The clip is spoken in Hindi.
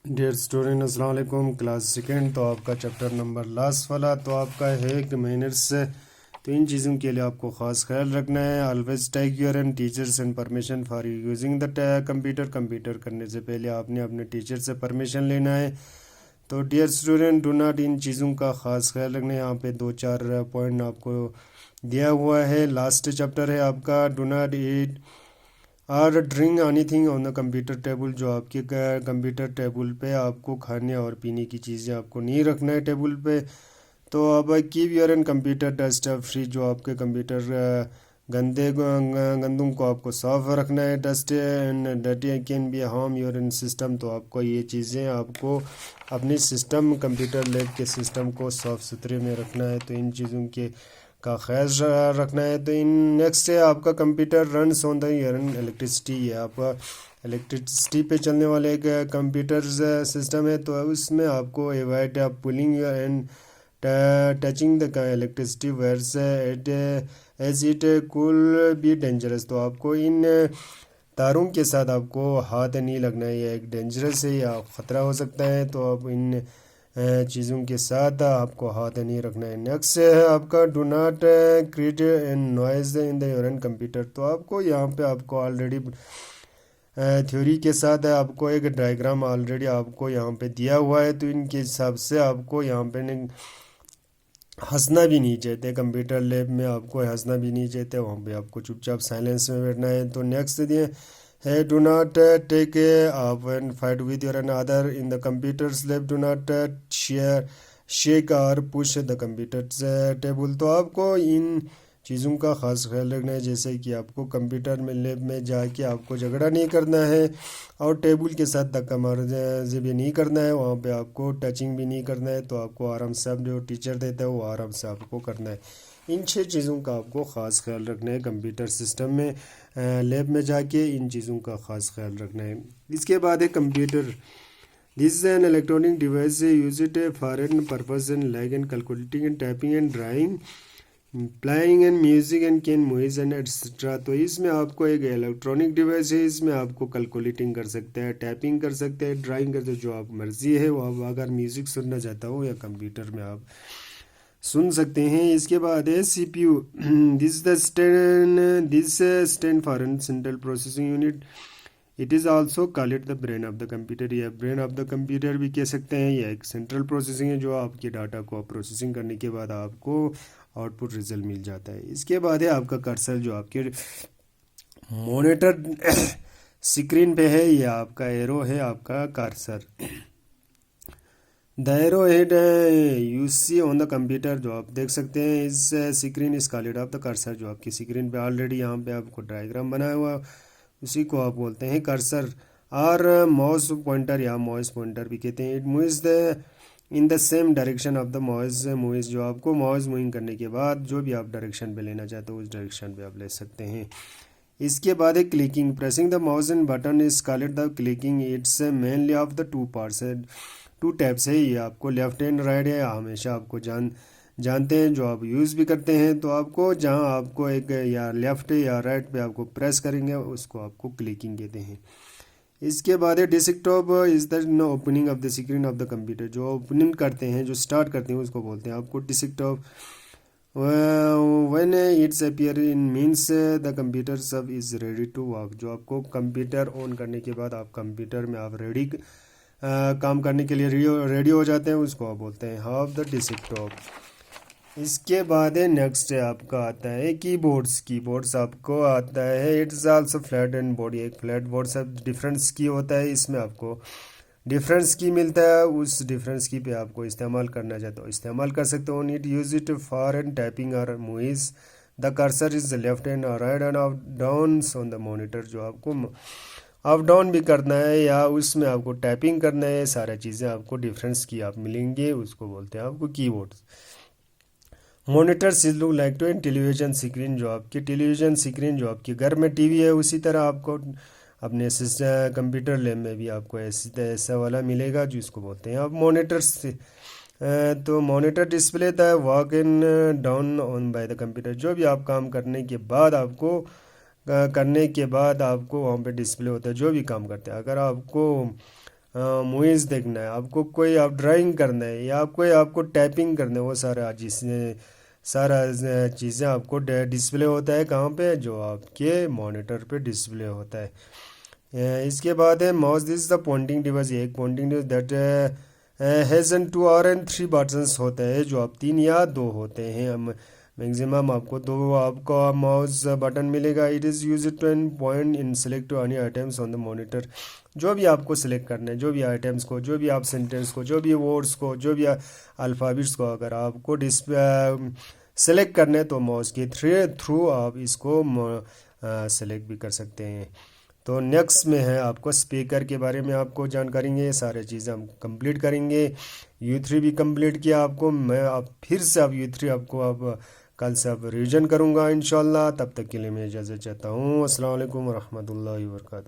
डियर स्टूडेंट अस्सलाम वालेकुम। क्लास सेकेंड, तो आपका चैप्टर नंबर लास्ट वाला तो आपका है कि मैनर्स से। तो इन चीज़ों के लिए आपको ख़ास ख्याल रखना है। Always take your and teachers and permission for using the computer करने से पहले आपने अपने टीचर से परमिशन लेना है। तो डियर स्टूडेंट, डू नॉट, इन चीज़ों का ख़ास ख्याल रखना है। यहाँ पे 2-4 पॉइंट आपको दिया हुआ है। लास्ट चैप्टर है आपका, डू नॉट ईट और drink anything on the computer table. जो आपके कंप्यूटर टेबल पे आपको खाने और पीने की चीज़ें आपको नहीं रखना है टेबल पे। तो अब keep your and computer dust free. जो आपके कंप्यूटर गंदों को आपको साफ रखना है। Dust and dirty can be harm your in system. तो आपको ये चीज़ें आपको अपनी सिस्टम कंप्यूटर लैब के सिस्टम को साफ़ सुथरे में रखना है। तो इन चीज़ों के का ख्याल रखना है। तो इन नेक्स्ट है आपका computer runs on the electricity. है आपका इलेक्ट्रिसिटी पे चलने वाले एक कंप्यूटर सिस्टम है। तो उसमें आपको avoid pulling and touching the electricity wires at as it could be dangerous. तो आपको इन तारों के साथ आपको हाथ नहीं लगना है। ये एक डेंजरस है या ख़तरा हो सकता है। तो आप इन चीज़ों के साथ आपको हाथ नहीं रखना है। नेक्स्ट है आपका do not create an noise in the your computer. तो आपको यहाँ पे आपको ऑलरेडी थ्योरी के साथ आपको एक डायग्राम ऑलरेडी आपको यहाँ पे दिया हुआ है। तो इनके हिसाब से आपको यहाँ पे हंसना भी नहीं चाहते। कंप्यूटर लैब में आपको हंसना भी नहीं चाहते, वहाँ पे आपको चुपचाप साइलेंस में बैठना है। तो नेक्स्ट दिए है do not take up and fight with your an other in the computers lab. Do not share shake और पुश द कंप्यूटर टेबल। तो आपको इन चीज़ों का ख़ास ख्याल रखना है, जैसे कि आपको कंप्यूटर में लैब में जाके आपको झगड़ा नहीं करना है और टेबल के साथ धक्का मारने भी नहीं करना है। वहाँ पे आपको टचिंग भी नहीं करना है। तो आपको आराम से आप जो टीचर देता है वो आराम से आपको करना है। इन 6 चीज़ों का आपको ख़ास ख्याल रखना है कंप्यूटर सिस्टम में लैब में जाके इन चीज़ों का ख़ास ख्याल रखना है। इसके बाद है computer. This is an electronic device use it for an purpose and like and calculating and typing and drawing playing and music and can movies and etcetera. तो इसमें आपको एक इलेक्ट्रॉनिक डिवाइस है। इसमें आपको कैलकुलेटिंग कर सकते हैं, टाइपिंग कर सकते हैं, ड्राइंग कर सकते हैं, जो आप मर्जी है वो। आप अगर म्यूजिक सुनना चाहता हो या कंप्यूटर में आप सुन सकते हैं। इसके बाद है CPU. This stand for central processing unit. It is also call it the brain of the computer. या ब्रेन ऑफ द कंप्यूटर भी कह सकते हैं। यह एक सेंट्रल प्रोसेसिंग है जो आपके डाटा को प्रोसेसिंग करने के बाद आपको आउटपुट रिजल्ट मिल जाता है। इसके बाद है आपका कर्सर, जो आपके मॉनिटर स्क्रीन पे है। यह आपका एरो है, आपका cursor. The arrow head you see on the computer, जो आप देख सकते हैं इस स्क्रीन इस call it of the cursor. जो आपकी स्क्रीन पे ऑलरेडी यहाँ पे आपको डायग्राम बनाया हुआ उसी को आप बोलते हैं कर्सर। और माउस पॉइंटर या माउस पॉइंटर भी कहते हैं। It moves the in the same direction of the mouse moves. जो आपको माउस मूविंग करने के बाद जो भी आप डायरेक्शन पे लेना चाहते हो उस डायरेक्शन पे आप ले सकते हैं। इसके बाद है clicking. Pressing the mouse and button is called the clicking. It's mainly of the two parts है, टू टैप्स है। ये आपको लेफ्ट एंड राइट है, हमेशा आपको जानते हैं, जो आप यूज़ भी करते हैं। तो आपको जहां आपको एक या लेफ्ट या राइट पे आपको प्रेस करेंगे उसको आपको क्लिकिंग कहते हैं। इसके बाद है desktop is the opening of the screen of the computer. जो ओपनिंग करते हैं, जो स्टार्ट करते हैं उसको बोलते हैं आपको desktop. When it's appear in means the computer सब इज़ रेडी टू वर्क। जो आपको कंप्यूटर ऑन करने के बाद आप कंप्यूटर में आप रेडी काम करने के लिए रेडी हो जाते हैं, उसको आप बोलते हैं हाफ द डेस्कटॉप। इसके बाद है नेक्स्ट है आपका आता है कीबोर्ड्स। कीबोर्ड्स आपको आता है it's also flat and body. एक फ्लैट बोर्ड सब डिफरेंस की होता है। इसमें आपको डिफरेंस की मिलता है। उस डिफरेंस की पे आपको इस्तेमाल करना चाहते हो इस्तेमाल कर सकते हो। Neat use it for and typing और movies. The cursor is left and और right and up down on the monitor. जो आपको अप डाउन भी करना है या उसमें आपको टाइपिंग करना है, सारा चीज़ें आपको डिफरेंस की आप मिलेंगे, उसको बोलते हैं आपको keyboard. Monitors is look like to an television screen. जो आपकी टेलीविजन स्क्रीन जो आपके घर में टीवी है, उसी तरह आपको अपने कंप्यूटर लैब में भी आपको ऐसा वाला मिलेगा, जिसको बोलते हैं आप मॉनिटर्स। तो monitor display the work in down on by the computer. जो भी आप काम करने के बाद आपको वहाँ पे डिस्प्ले होता है, जो भी काम करते हैं। अगर आपको मूवीज़ देखना है, आपको कोई आप ड्राइंग करना है, या कोई आपको टाइपिंग करना है, वो सारा जिसने सारा चीज़ें आपको डिस्प्ले होता है कहाँ पे, जो आपके मॉनिटर पे डिस्प्ले होता है। इसके बाद है mouse, this is the pointing device, एक pointing device that has an 2 और एंड 3 बटन्स होते हैं, जो आप 3 या 2 होते हैं। मैक्सिमम आपको 2 आपको माउस बटन मिलेगा। It is use to an point in select to any items on the monitor, जो भी आपको सेलेक्ट करना है, जो भी आइटम्स को, जो भी आप सेंटेंस को, जो भी वर्ड्स को, जो भी अल्फ़ाबेट्स को अगर आपको सेलेक्ट करना है तो माउस के थ्रू आप इसको सेलेक्ट भी कर सकते हैं। तो नेक्स्ट में है आपको स्पीकर के बारे में आपको जानकारी है, ये सारे चीज़ें हम कंप्लीट करेंगे। U3 भी कंप्लीट किया आपको, मैं अब फिर से अब U3 आपको अब कल से अब रिवीजन करूँगा इंशाल्लाह। तब तक के लिए मैं इजाज़त चाहता हूँ। अस्सलाम वालेकुम रहमतुल्लाहि व बरकातुहू।